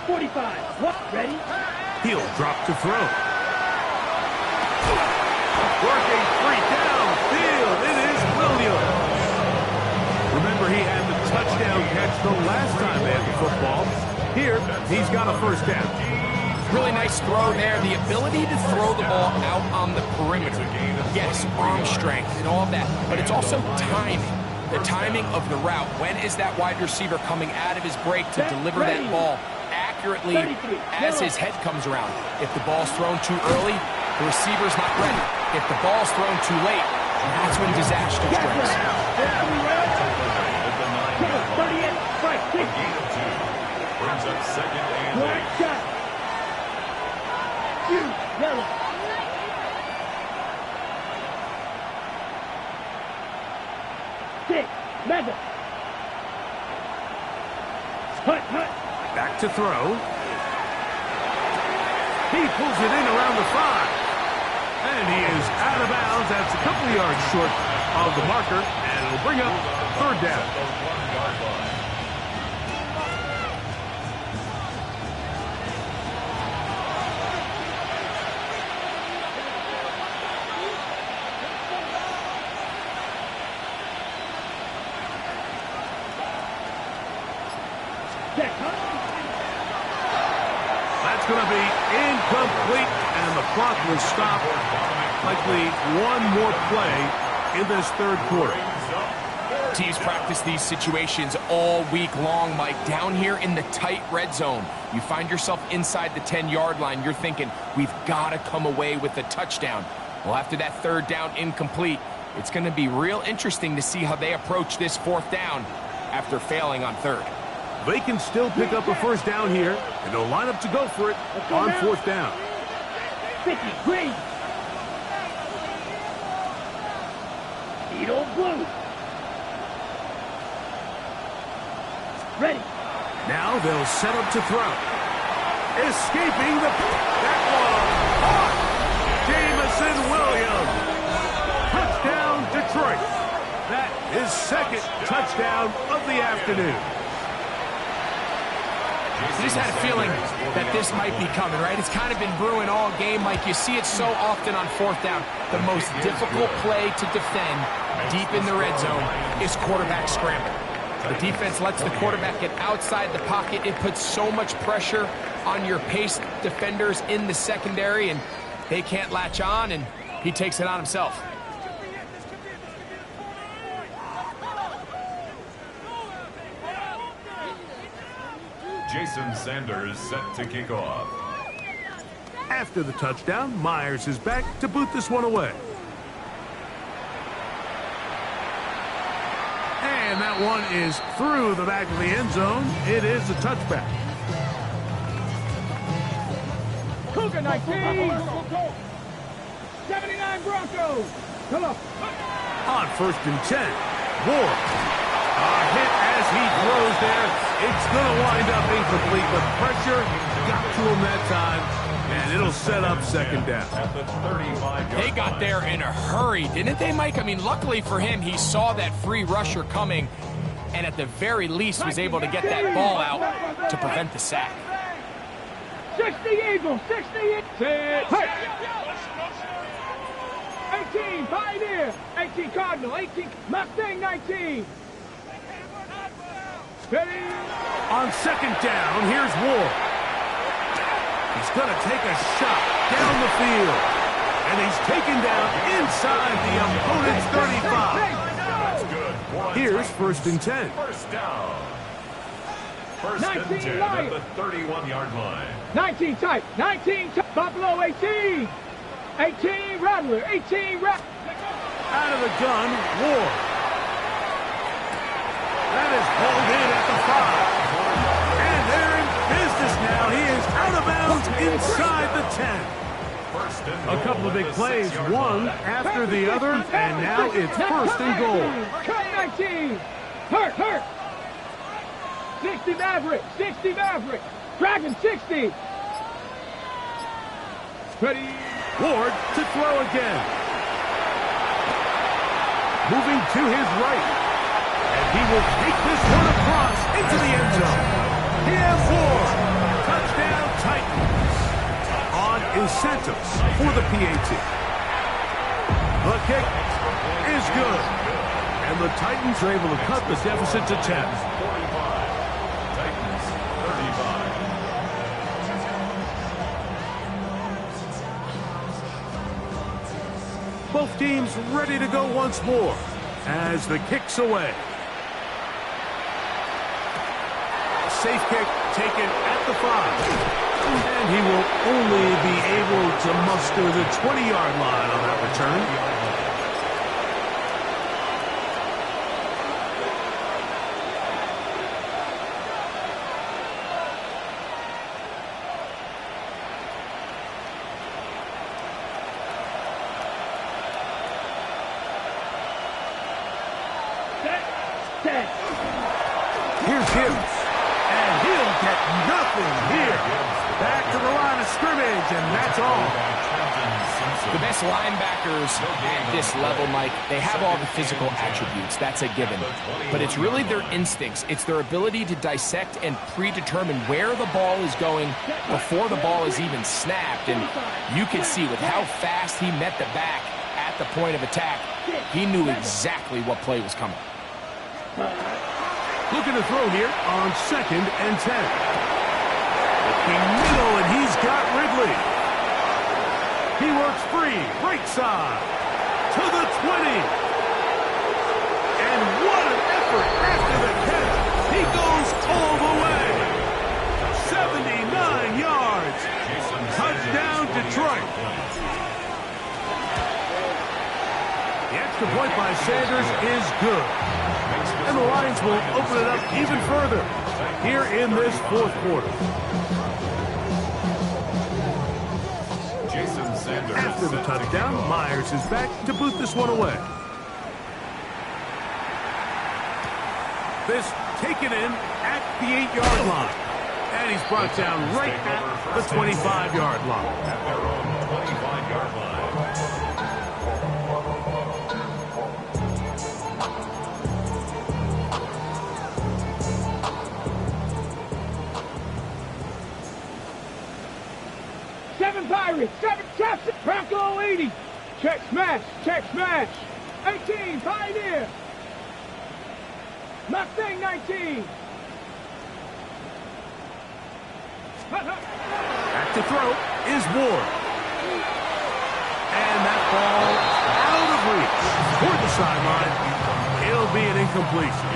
45. What? Ready? He'll drop to throw. Working free downfield. It is Williams. Remember, he had the touchdown catch the last time they had the football. Here, he's got a first down. Really nice throw there. The ability to throw the ball out on the perimeter. Yes, arm strength and all of that, but it's also timing. The timing of the route. When is that wide receiver coming out of his break to deliver that ball accurately as his head comes around? If the ball's thrown too early, the receiver's not ready. If the ball's thrown too late, that's when disaster strikes. Brings up second and 8. Yellow. Six. Mega. Hut, hut. Back to throw. He pulls it in around the 5. And he is out of bounds. That's a couple of yards short of the marker. And it'll bring up third down. At the 1-yard line. That's going to be incomplete, and the clock will stop Likely one more play in this third quarter. Teams practice these situations all week long, Mike. Down here in the tight red zone, you find yourself inside the 10-yard line. You're thinking, we've got to come away with a touchdown. Well, after that third down incomplete, it's going to be real interesting to see how they approach this fourth down after failing on third. They can still pick up a first down here, and they'll line up to go for it on fourth down. 50, green. Edo blue. Ready. Now they'll set up to throw. Escaping that one. Caught. Jameson Williams. Touchdown, Detroit. That is second touchdown of the afternoon. You just had a feeling that this might be coming, right? It's kind of been brewing all game, Mike. You see it so often on fourth down. The most difficult play to defend deep in the red zone is quarterback scramble. The defense lets the quarterback get outside the pocket. It puts so much pressure on your paced defenders in the secondary, and they can't latch on, and he takes it on himself. Jason Sanders set to kick off. After the touchdown, Myers is back to boot this one away. And that one is through the back of the end zone. It is a touchback. Cougar 19. 79 Broncos. Come on. On first and 10, Ward. A hit as he throws there. It's going to wind up incomplete, but pressure got to him that time, and it'll set up second down. At the 35-yard They got there in a hurry, didn't they, Mike? I mean, luckily for him, he saw that free rusher coming, and at the very least was able to get that ball out to prevent the sack. 60 Eagles, 68. 18 Pioneer, 18 Cardinal, 18 Mustang 19. Ready? On second down, here's Ward. He's going to take a shot down the field. And he's taken down inside the opponent's 35. Here's first and 10. First down. First and 10 at the 31-yard line. 19 tight, 19 tight. Buffalo 18. 18 Rattler, 18 Rattler. Out of the gun, Ward. That is hauled in at the 5. And they're in business now. He is out of bounds inside the 10. A couple of big plays, one after the other, and now it's first and goal. Cut 19. Hurt. 60 Maverick, 60 Maverick. Dragon 60. Ready. Ward to throw again. Moving to his right. And he will take this one across into the end zone. He has Ward. Touchdown Titans. On incentives for the PAT. The kick is good. And the Titans are able to cut the deficit to 10. 45. Titans 35. Both teams ready to go once more as the kick's away. Safe kick taken at the 5. And he will only be able to muster the 20-yard line on that return. Here's Gibbs, and he'll get nothing here. Back to the line of scrimmage, and that's all. The best linebackers at this level, Mike, they have all the physical attributes. That's a given. But it's really their instincts. It's their ability to dissect and predetermine where the ball is going before the ball is even snapped. And you can see with how fast he met the back at the point of attack, he knew exactly what play was coming. Looking to throw here on second and 10. Looking middle, and he's got Ridley. He works free, right side, to the 20. And what an effort after the catch. He goes all the way. 79 yards. Touchdown, Detroit. The extra point by Sanders is good. And the Lions will open it up even further here in this fourth quarter. After the touchdown, Myers is back to boot this one away. This taken in at the 8-yard line. And he's brought down right at the 25-yard line. At their own 25-yard line. Seven Pirates, 7 traps, Bronco 80. Check smash, 18, Pioneer. Mustang 19. Back to throw is Ward. And that ball out of reach. Toward the sideline. It'll be an incompletion.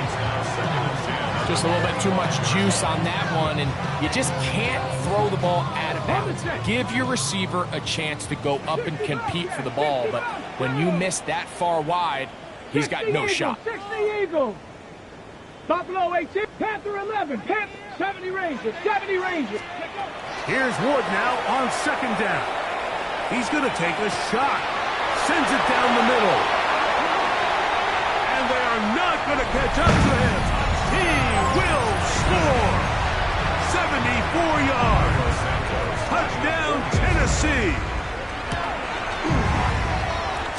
Just a little bit too much juice on that one, and you just can't throw the ball out of bounds. Give your receiver a chance to go up and compete for the ball, but when you miss that far wide, he's got no shot. 60 Eagles. Buffalo 18, Panther 11, Panther 70 Rangers, 70 Rangers. Here's Ward now on second down. He's going to take a shot. Sends it down the middle. And they are not going to catch up to him. He will score. 74 yards. Touchdown, Tennessee.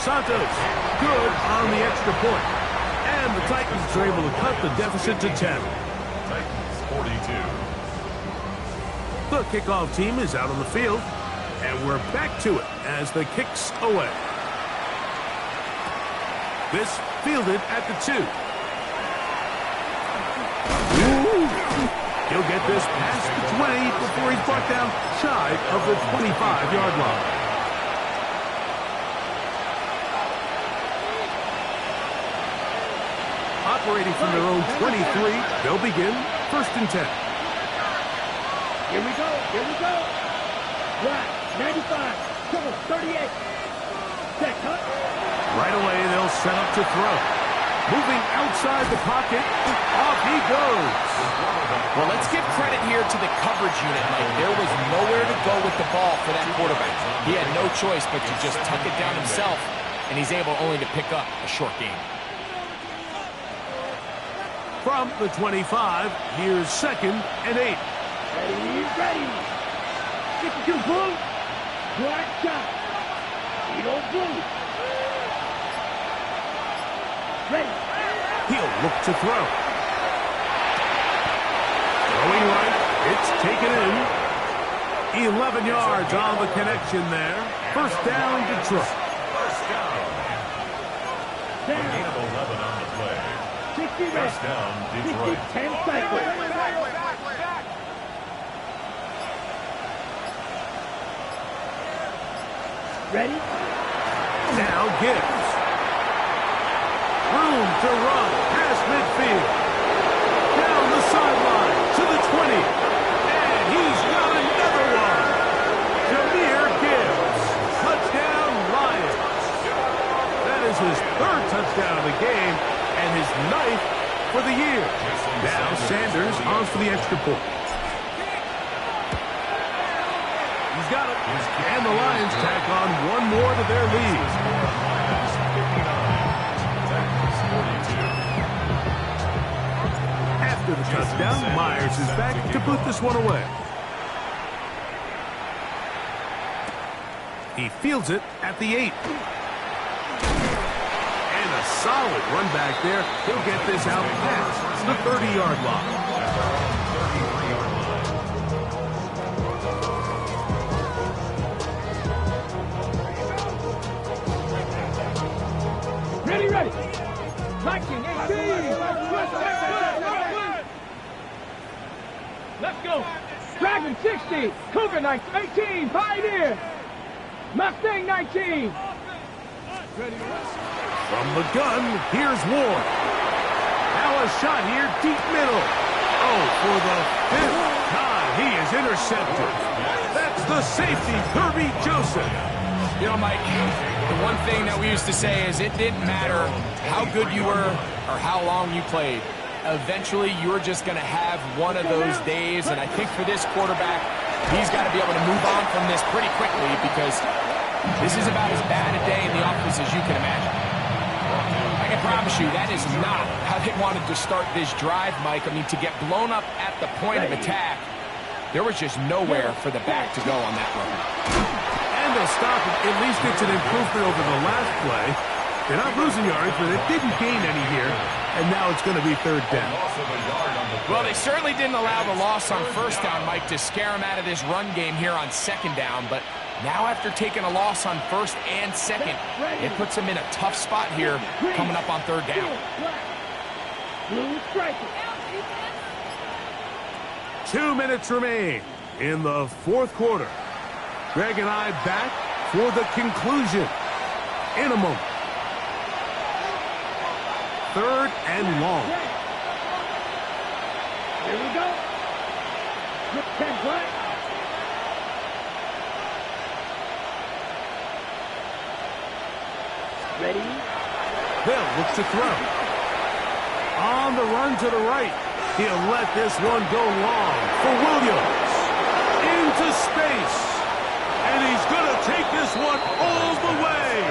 Santos, good on the extra point. And the Titans are able to cut the deficit to 10. Titans 42. The kickoff team is out on the field, and we're back to it as the kicks away. This fielded at the 2. He'll get this past the 20 before he's brought down shy of the 25-yard line. Operating from their own 23, they'll begin 1st and 10. Here we go. Right, 95, double, 38. Set, cut. Right away, they'll set up to throw. Moving outside the pocket, off he goes. Well, let's give credit here to the coverage unit, Mike. There was nowhere to go with the ball for that quarterback. He had no choice but to just tuck it down himself, and he's able only to pick up a short gain. From the 25, here's 2nd and 8. Ready. 62 blue. Black shot. Eagle blue. Ready. He'll look to throw. Throwing right. It's taken in. 11 yards on the connection there. 1st down, Detroit. First down. A gain of 11 on the play. 60 red. First down, Detroit. 10 cycles. Ready? Now Gibbs. Room to run past midfield. Down the sideline to the 20. And he's got another one. Jahmyr Gibbs. Touchdown, Lions. That is his 3rd touchdown of the game and his 9th for the year. Now Sanders on for the extra point. He's got it. And the Lions tack on one more to their lead. After the touchdown, Myers is back to boot this one away. He fields it at the 8. And a solid run back there. He'll get this out past the 30-yard line. Ready. 1918. Let's go. Dragon 60. Cougar 18. Pioneer. Mustang 19. From the gun, here's Ward. Now a shot here, deep middle. Oh, for the 5th time, he is intercepted. That's the safety, Kirby Joseph. You know, Mike, the one thing that we used to say is it didn't matter how good you were or how long you played. Eventually, you're just going to have one of those days, and I think for this quarterback, he's got to be able to move on from this pretty quickly because this is about as bad a day in the office as you can imagine. I can promise you that is not how they wanted to start this drive, Mike. I mean, to get blown up at the point of attack, there was just nowhere for the back to go on that run. And they'll stop it. At least it's an improvement over the last play. They're not losing yards, but it didn't gain any here. And now it's going to be 3rd down. Well, they certainly didn't allow the loss on 1st down, Mike, to scare him out of this run game here on 2nd down. But now after taking a loss on 1st and 2nd, it puts him in a tough spot here coming up on 3rd down. 2 minutes remain in the 4th quarter. Greg and I back for the conclusion in a moment. 3rd and long. Here we go. 10 play. Ready? Hill looks to throw. On the run to the right. He'll let this one go long for Williams. Into space. And he's going to take this one all the way.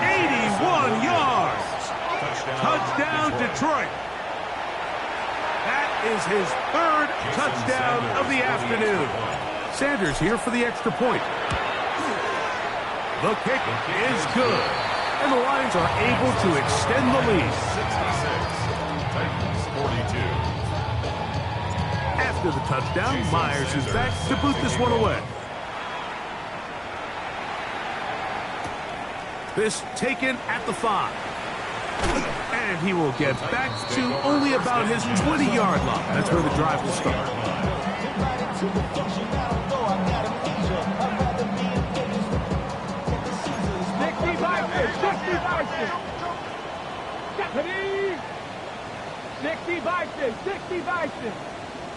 81 yards. Touchdown, Detroit. That is his 3rd touchdown of the afternoon. Sanders here for the extra point. The kick is good. And the Lions are able to extend the lead. 66, Titans 42. After the touchdown, Myers is back to boot this one away. This taken at the 5. And he will get back to only about his 20-yard line. That's where the drive will start. 60 Bison, 60 Bison.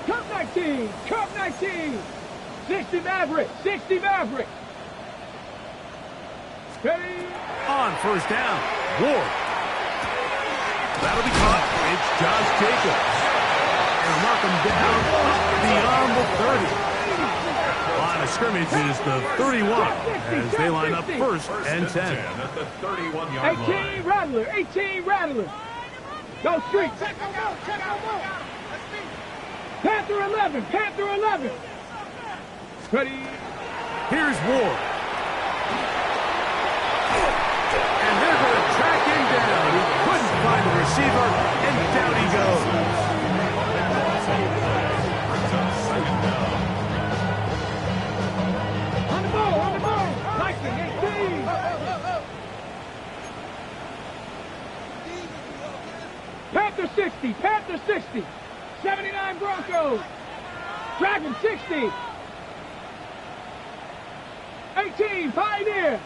Cup 19, Cup 19. 60 Maverick, 60 Maverick. Ready? On 1st down, Ward. That'll be caught. It's Josh Jacobs. And knock him down beyond the 30. Line of scrimmage is the 31 as they line up 1st and 10. At the 31-yard line. 18 Rattler, 18 Rattler. Go street. Panther 11, Panther 11. Ready? Here's Ward. And they're going to track him down. He couldn't find the receiver, and down he goes. On the ball. Lightning, 18. Panther 60, Panther 60. 79 Broncos. Dragon 60. 18 Pioneer.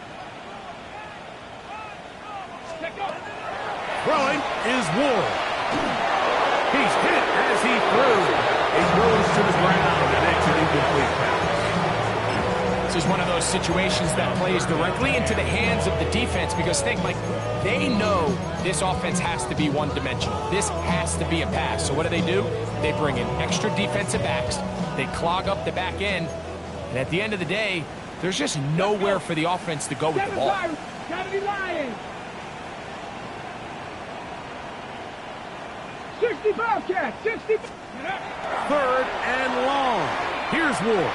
Throwing is Ward. He's hit as he threw. He goes to the ground, and it's an incomplete pass. This is one of those situations that plays directly into the hands of the defense because think, Mike, they know this offense has to be one-dimensional. This has to be a pass. So what do? They bring in extra defensive backs. They clog up the back end. And at the end of the day, there's just nowhere for the offense to go with the ball. 70 Lions. 60 Bobcats, 60. 3rd and long. Here's Ward.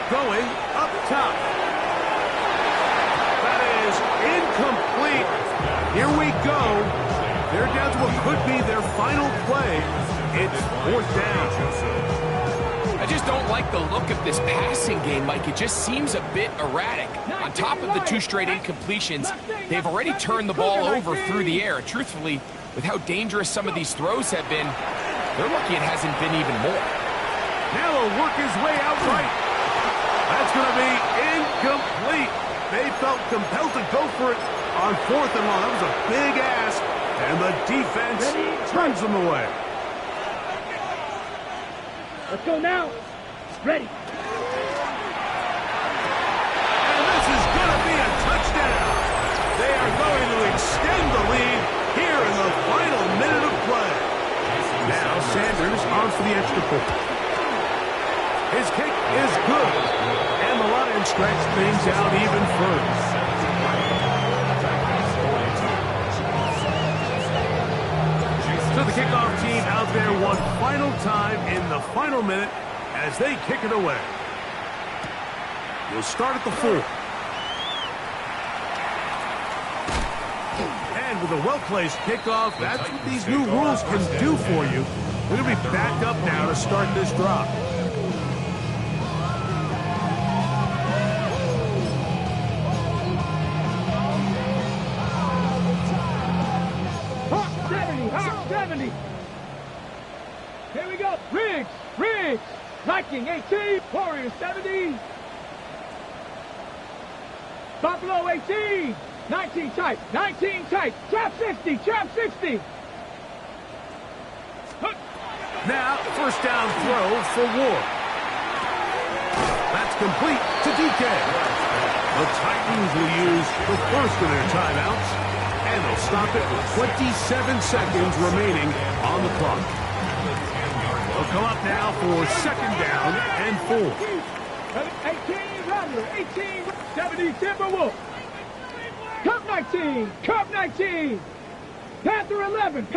Going up top. That is incomplete. Here we go. They're down to what could be their final play. It's 4th down. I just don't like the look of this passing game, Mike. It just seems a bit erratic. On top of the 2 straight incompletions, they've already turned the ball over through the air. Truthfully, with how dangerous some of these throws have been, they're lucky it hasn't been even more. Now he'll work his way out right. That's going to be incomplete. They felt compelled to go for it on 4th and long. That was a big ask, and the defense turns them away. Let's go now. Ready. And this is going to be a touchdown. They are going to extend the lead here in the final minute of play. Now Sanders on for the extra point. His kick is good, and the Lions stretch things out even further. So the kickoff team out there one final time in the final minute as they kick it away. We'll start at the 4. And with a well-placed kickoff, that's what these new rules can do for you. We're going to be back up now to start this drop. Hawk 70. Here we go. Riggs. Viking 18. Warriors 70. Buffalo 18. 19 tight. Trap 60. Now, first down throw for Ward. That's complete to DK. The Titans will use the first of their timeouts, and they'll stop it with 27 seconds remaining on the clock. They'll come up now for second down and 4. 18 Rattler. 70 Timberwolf. Cup 19. Panther 11.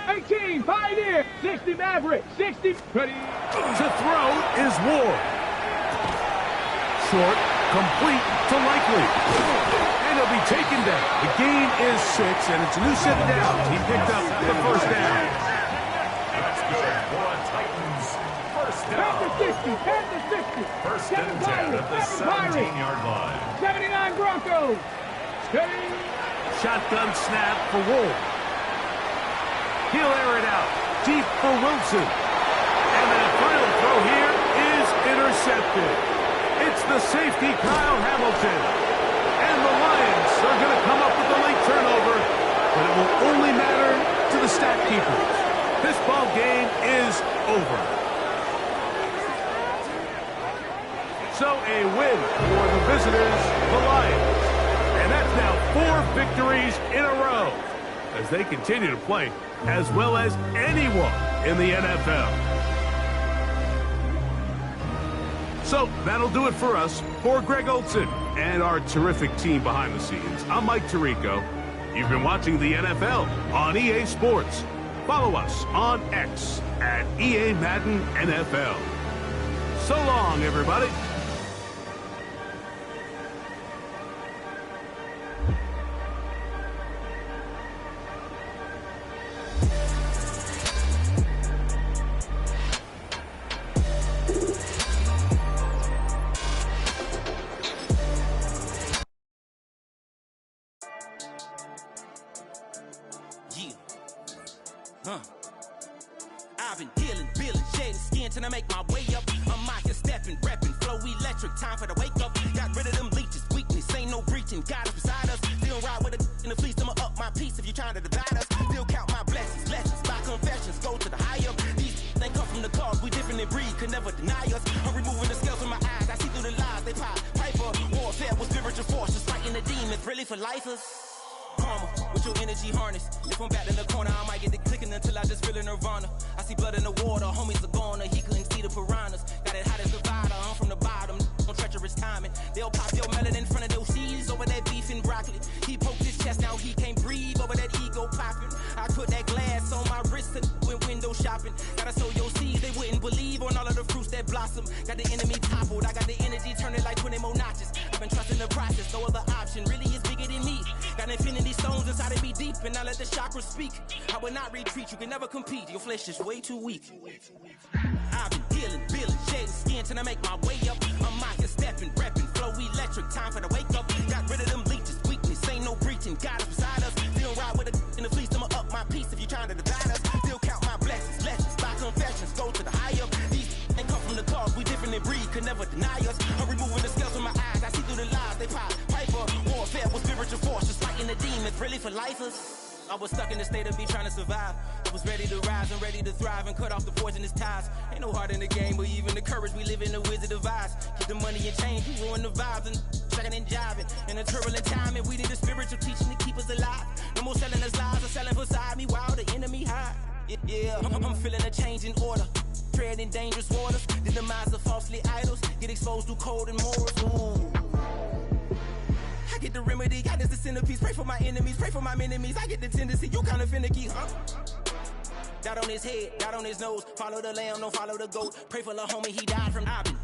18 Pioneer. 60 Maverick. 60. Ready. To throw is Ward. Short, complete to Likely. And he'll be taken down. The gain is 6, and it's a new set down. He picked up the first down. Panther 60. First and 10 at the 17-yard line. 79 Broncos. Steady. Shotgun snap for Ward. He'll air it out. Deep for Wilson. And that final throw here is intercepted. It's the safety, Kyle Hamilton. And the Lions are going to come up with a late turnover, but it will only matter to the stat keepers. This ball game is over. So a win for the visitors, the Lions. And that's now 4 victories in a row as they continue to play as well as anyone in the NFL. So that'll do it for us. For Greg Olson and our terrific team behind the scenes, I'm Mike Tirico. You've been watching the NFL on EA Sports. Follow us on X at EA Madden NFL. So long, everybody. I've been dealing, shedding skin till I make my way up. I'm out here stepping, repping, flow electric, time for the wake up. Got rid of them leeches, weakness, ain't no breaching. God is beside us, still ride with a in the fleece. I'ma up my piece if you're trying to divide us. Still count my blessings, lessons, by confessions, go to the higher. These they come from the cause, we different in breed, could never deny us. I'm removing the scales from my eyes, I see through the lies they pop. Piper, warfare with spiritual forces, fighting the demons, really for lifers. Karma, with your energy harness. If I'm back in the corner, I might get the clicking until I just feel a nirvana. I see blood in the water, homies are gone, he couldn't see the piranhas. Got it hot as divider, I'm from the bottom, on treacherous timing. They'll pop your melon in front of those seeds over that beef and broccoli. He poked his chest, now he can't breathe over that ego popping. I put that glass on my wrist and went window shopping. Gotta sow your seeds, they wouldn't believe on all of the fruits that blossom. Got the enemy toppled, I got the energy turning like 20 more notches. I've been trusting the process, no other option really is bigger than me. Got infinity stones inside of me deep, and I let the chakras speak. I will not retreat, you can never compete, your flesh is way too weak. I've been dealing, shedding skin till I make my way up. I'm out here stepping, repping, flow electric, time for the wake up. Got rid of them leeches, weakness, ain't no breaching. God is beside us, still ride with a in the fleece. I'ma up my piece if you're trying to divide us. Still count my blessings, lessons, by confessions, go to the higher. These ain't come from the cause, we different in breed. could never deny us. I'm removing the scales from my eyes. I see through the lies they pop. Piper, warfare with spiritual force, just fighting the demons, really for lifers. I was stuck in the state of me trying to survive. I was ready to rise and ready to thrive and cut off the poisonous ties. Ain't no heart in the game, but even the courage we live in the Wizard of Oz. Get the money and change, we ruin the vibes and tracking and jiving. In a turbulent time, and we need a spiritual teaching to keep us alive. No more selling us lies or selling beside me while the enemy hide. Yeah, I'm feeling a change in order. Treading dangerous waters. The demise of falsely idols. Get exposed through code and morals. Ooh. I get the remedy, God is the centerpiece. Pray for my enemies, pray for my enemies. I get the tendency, you kinda finicky, huh? Dot on his head, dot on his nose. Follow the lamb, don't follow the goat. Pray for the homie, he died from Ivan.